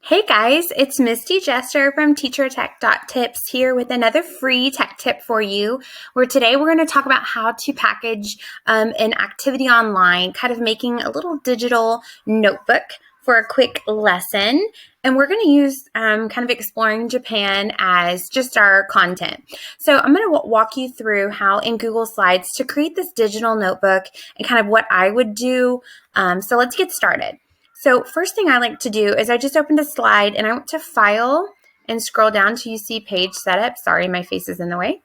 Hey guys, it's Misty Jester from TeacherTech.Tips here with another free tech tip for you, where today we're going to talk about how to package an activity online, kind of making a little digital notebook for a quick lesson. And we're going to use kind of exploring Japan as just our content. So I'm going to walk you through how in Google Slides to create this digital notebook and kind of what I would do. So let's get started. So first thing I like to do is I just opened a slide and I went to File and scroll down to you see Page Setup. Sorry, my face is in the way.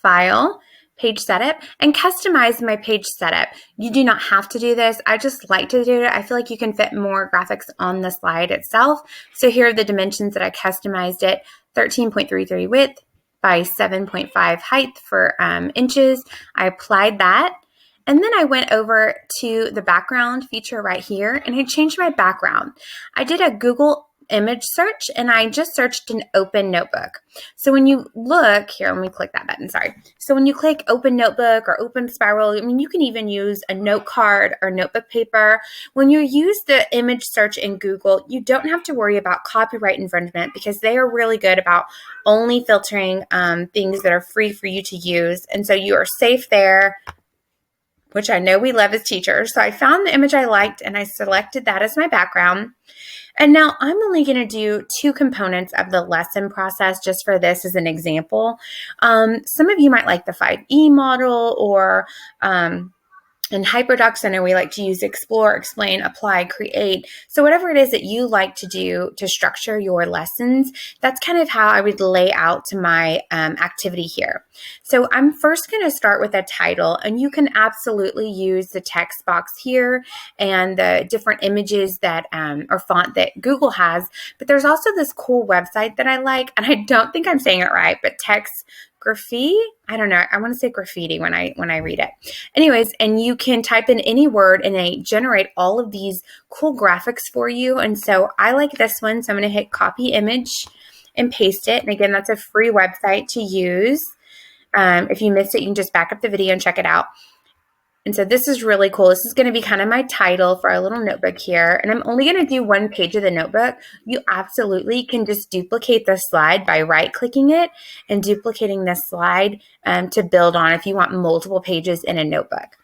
File, Page Setup, and customize my page setup. You do not have to do this. I just like to do it. I feel like you can fit more graphics on the slide itself. So here are the dimensions that I customized it. 13.33 width by 7.5 height for inches. I applied that. And then I went over to the background feature right here and I changed my background. I did a Google image search and I just searched an open notebook. So when you look here, let me click that button, sorry. So when you click open notebook or open spiral, I mean, you can even use a note card or notebook paper. When you use the image search in Google, you don't have to worry about copyright infringement because they are really good about only filtering things that are free for you to use. And so you are safe there, which I know we love as teachers. So I found the image I liked and I selected that as my background. And now I'm only going to do two components of the lesson process just for this as an example. Some of you might like the 5E model or in HyperDocs, I know we like to use explore, explain, apply, create. So whatever it is that you like to do to structure your lessons, that's kind of how I would lay out my activity here. So I'm first going to start with a title, and you can absolutely use the text box here and the different images that or font that Google has. But there's also this cool website that I like, and I don't think I'm saying it right, but Textgraphy. I don't know. I want to say graffiti when I read it. Anyways, and you can type in any word and they generate all of these cool graphics for you. And so I like this one. So I'm going to hit copy image and paste it. And again, that's a free website to use. If you missed it, you can just back up the video and check it out. And so this is really cool. This is going to be kind of my title for our little notebook here. And I'm only going to do one page of the notebook. You absolutely can just duplicate the slide by right-clicking it and duplicating the slide to build on if you want multiple pages in a notebook.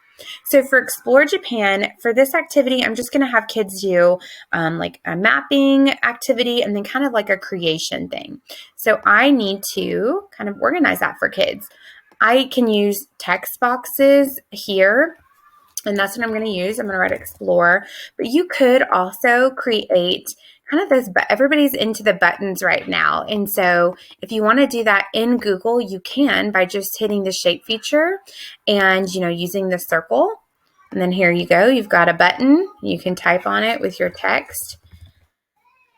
So for Explore Japan, for this activity, I'm just going to have kids do like a mapping activity and then kind of like a creation thing. So I need to kind of organize that for kids. I can use text boxes here, and that's what I'm going to use. I'm going to write Explore, but you could also create kind of those, but everybody's into the buttons right now. And so if you want to do that in Google, you can by just hitting the shape feature and, using the circle. And then here you go. You've got a button. You can type on it with your text.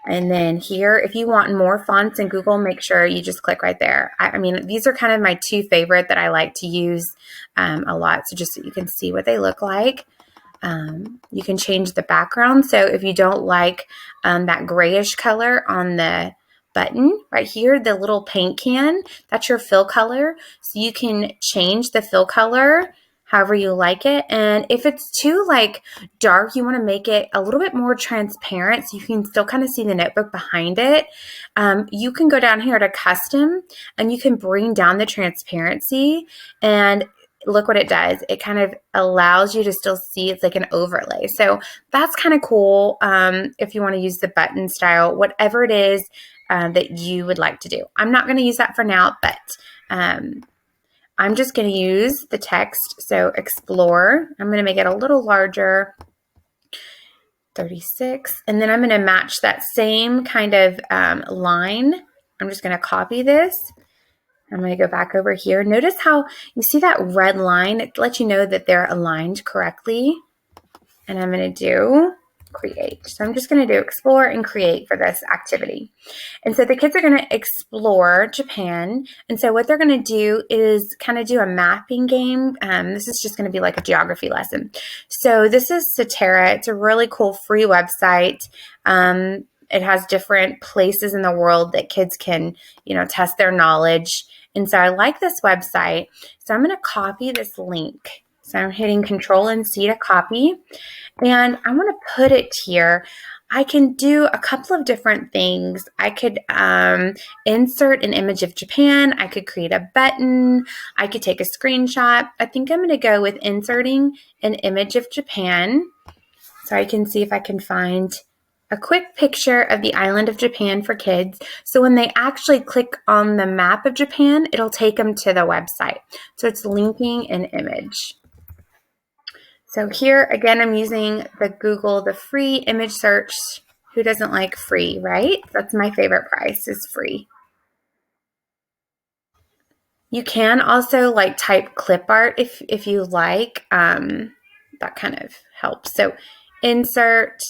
And then here, if you want more fonts in Google, make sure you just click right there. I mean, these are kind of my two favorite that I like to use a lot. So just so you can see what they look like. You can change the background. So if you don't like that grayish color on the button right here, the little paint can, that's your fill color. So you can change the fill color however you like it. And if it's too dark, you want to make it a little bit more transparent so you can still kind of see the notebook behind it. You can go down here to custom and you can bring down the transparency, and look what it does. It kind of allows you to still see it's like an overlay. So that's kind of cool if you want to use the button style, whatever it is that you would like to do. I'm not going to use that for now, but I'm just going to use the text. So Explore, I'm going to make it a little larger, 36. And then I'm going to match that same kind of line. I'm just going to copy this. I'm going to go back over here. Notice how you see that red line. It lets you know that they're aligned correctly. And I'm going to do create. So I'm just going to do Explore and Create for this activity. And so the kids are going to explore Japan. And so what they're going to do is kind of do a mapping game. This is just going to be like a geography lesson. So this is Cetera. It's a really cool free website. It has different places in the world that kids can, test their knowledge. And so I like this website. So I'm going to copy this link. So I'm hitting Control and C to copy. And I want to put it here. I can do a couple of different things. I could insert an image of Japan. I could create a button. I could take a screenshot. I think I'm going to go with inserting an image of Japan. So I can see if I can find a quick picture of the island of Japan for kids. So when they actually click on the map of Japan, it'll take them to the website. So it's linking an image. So here again, I'm using the free image search. Who doesn't like free, right? That's my favorite price, is free. You can also like type clip art if you like. That kind of helps. So insert.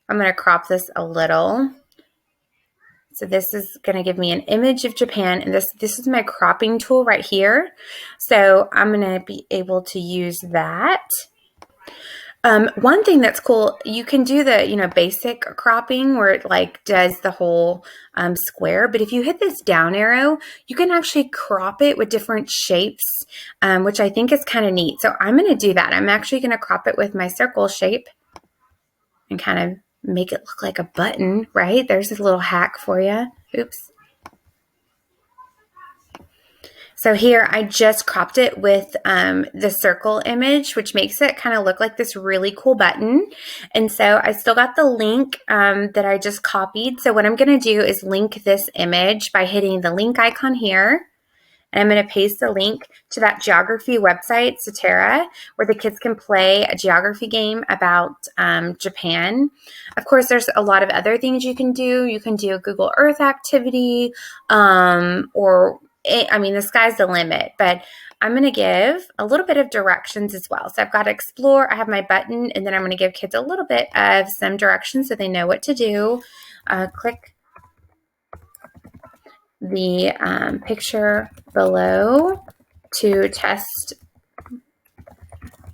I'm going to crop this a little. So this is going to give me an image of Japan, and this is my cropping tool right here. So I'm going to be able to use that. One thing that's cool, you can do the basic cropping where it like does the whole square, but if you hit this down arrow, you can actually crop it with different shapes, which I think is kind of neat. So I'm going to do that. I'm actually going to crop it with my circle shape and kind of make it look like a button, right? There's a little hack for you. Oops. So here I just cropped it with the circle image, which makes it kind of look like this really cool button. And so I still got the link that I just copied. So what I'm going to do is link this image by hitting the link icon here. And I'm going to paste the link to that geography website, Cetera, where the kids can play a geography game about Japan. Of course, there's a lot of other things you can do. You can do a Google Earth activity, the sky's the limit. But I'm going to give a little bit of directions as well. So I've got Explore, I have my button, and then I'm going to give kids a little bit of some directions so they know what to do. Click the picture below to test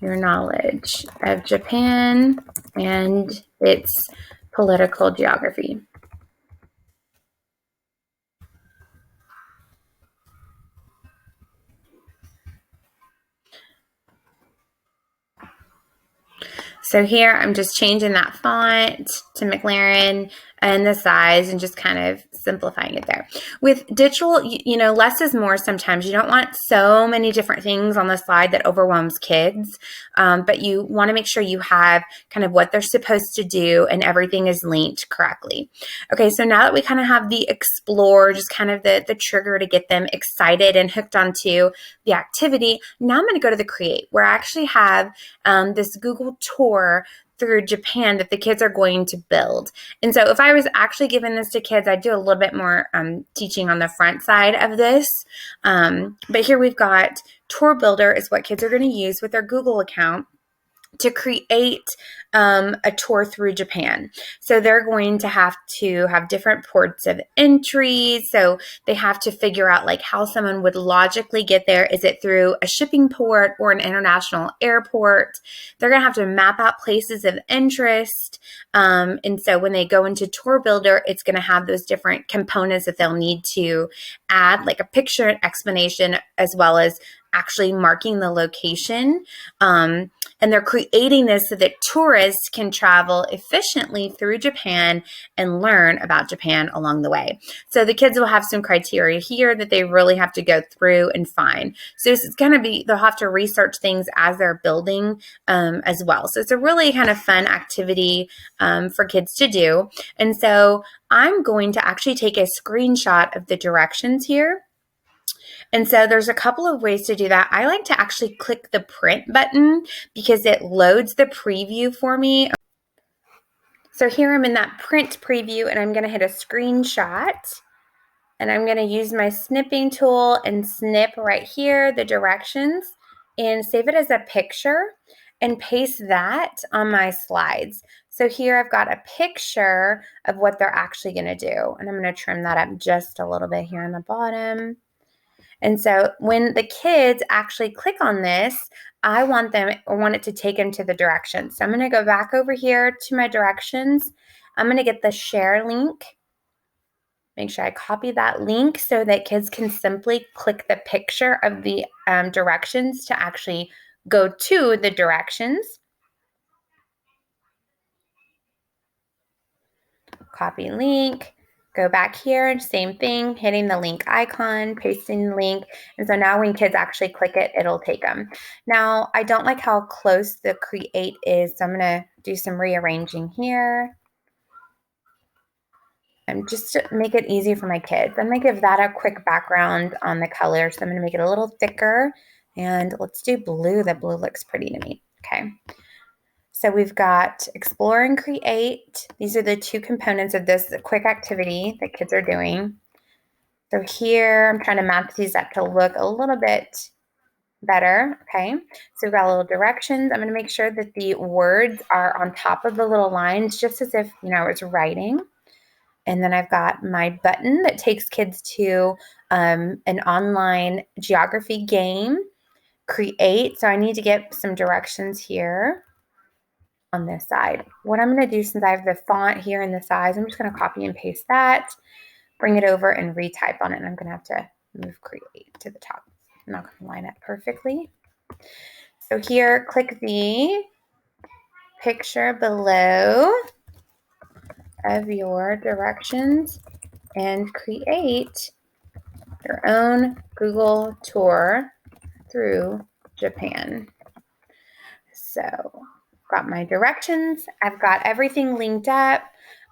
your knowledge of Japan and its political geography. So here I'm just changing that font to McLaren and the size and just kind of simplifying it there. With digital, less is more sometimes. You don't want so many different things on the slide that overwhelms kids, but you want to make sure you have kind of what they're supposed to do and everything is linked correctly. Okay, so now that we kind of have the explore, just kind of the trigger to get them excited and hooked onto the activity, now I'm going to go to the create, where I actually have this Google tour through Japan that the kids are going to build. And so if I was actually giving this to kids, I'd do a little bit more teaching on the front side of this. But here we've got Tour Builder is what kids are going to use with their Google account to create a tour through Japan. So they're going to have different ports of entry. So they have to figure out like how someone would logically get there. Is it through a shipping port or an international airport? They're going to have to map out places of interest. And so when they go into Tour Builder, it's going to have those different components that they'll need to add, like a picture and explanation, as well as actually marking the location. And they're creating this so that tourists can travel efficiently through Japan and learn about Japan along the way. So the kids will have some criteria here that they really have to go through and find. So it's going to be, they'll have to research things as they're building as well. So it's a really kind of fun activity for kids to do. And so I'm going to actually take a screenshot of the directions here. And so there's a couple of ways to do that. I like to actually click the print button because it loads the preview for me. So here I'm in that print preview and I'm going to hit a screenshot and I'm going to use my snipping tool and snip right here the directions and save it as a picture and paste that on my slides. So here I've got a picture of what they're actually going to do. And I'm going to trim that up just a little bit here on the bottom. And so when the kids actually click on this, I want it to take them to the directions. So I'm going to go back over here to my directions. I'm going to get the share link. Make sure I copy that link so that kids can simply click the picture of the directions to actually go to the directions. copy link, go back here, same thing, hitting the link icon, pasting the link. And so now when kids actually click it, it'll take them. Now, I don't like how close the create is, so I'm going to do some rearranging here. And just to make it easy for my kids, I'm going to give that a quick background on the color. So I'm going to make it a little thicker. And let's do blue. The blue looks pretty to me. Okay. So we've got explore and create. These are the two components of this quick activity that kids are doing. So here I'm trying to match these up to look a little bit better. Okay. So we've got little directions. I'm going to make sure that the words are on top of the little lines, just as if, it's writing. And then I've got my button that takes kids to an online geography game, create. So I need to get some directions here on this side. What I'm going to do, since I have the font here and the size, I'm just going to copy and paste that, bring it over and retype on it. And I'm going to have to move create to the top. I'm not going to line up perfectly. So here, click the picture below of your directions and create your own Google tour through Japan. So got my directions. I've got everything linked up.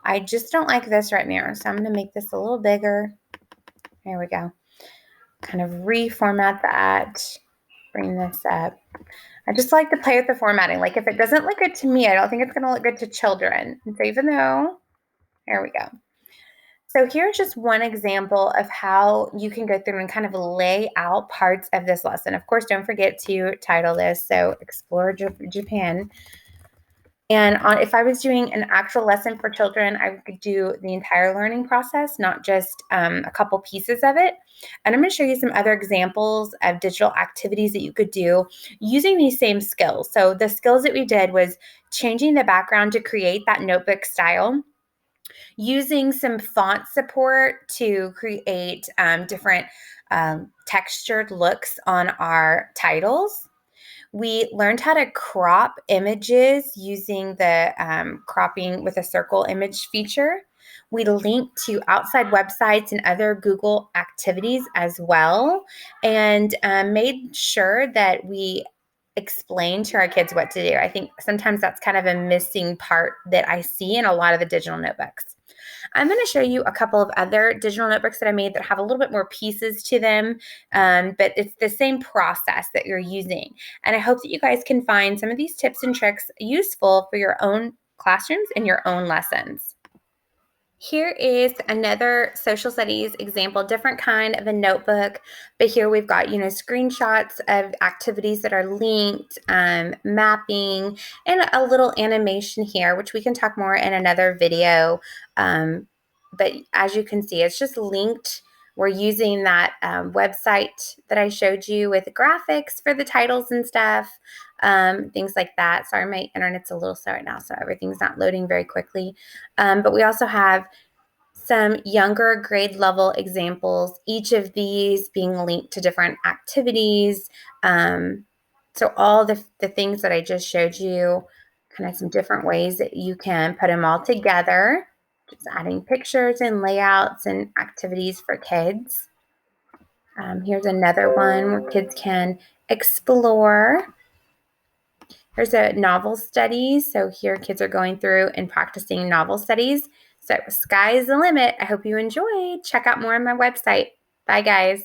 I just don't like this right now, so I'm going to make this a little bigger. There we go. Kind of reformat that. Bring this up. I just like to play with the formatting. Like if it doesn't look good to me, I don't think it's going to look good to children. And so even though, there we go. So here's just one example of how you can go through and kind of lay out parts of this lesson. Of course, don't forget to title this, so Explore Japan. And if I was doing an actual lesson for children, I could do the entire learning process, not just a couple pieces of it. And I'm going to show you some other examples of digital activities that you could do using these same skills. So the skills that we did was changing the background to create that notebook style, using some font support to create different textured looks on our titles. We learned how to crop images using the cropping with a circle image feature. We linked to outside websites and other Google activities as well, and made sure that we explain to our kids what to do. I think sometimes that's kind of a missing part that I see in a lot of the digital notebooks. I'm going to show you a couple of other digital notebooks that I made that have a little bit more pieces to them, but it's the same process that you're using. And I hope that you guys can find some of these tips and tricks useful for your own classrooms and your own lessons. Here is another social studies example, different kind of a notebook, but here we've got, screenshots of activities that are linked, mapping, and a little animation here, which we can talk more in another video. But as you can see, it's just linked. We're using that website that I showed you with graphics for the titles and stuff, things like that. Sorry, my internet's a little slow right now, so everything's not loading very quickly. But we also have some younger grade level examples, each of these being linked to different activities. So all the things that I just showed you, kind of some different ways that you can put them all together, just adding pictures and layouts and activities for kids. Here's another one where kids can explore. Here's a novel study. So here kids are going through and practicing novel studies. So sky is the limit. I hope you enjoyed. Check out more on my website. Bye, guys.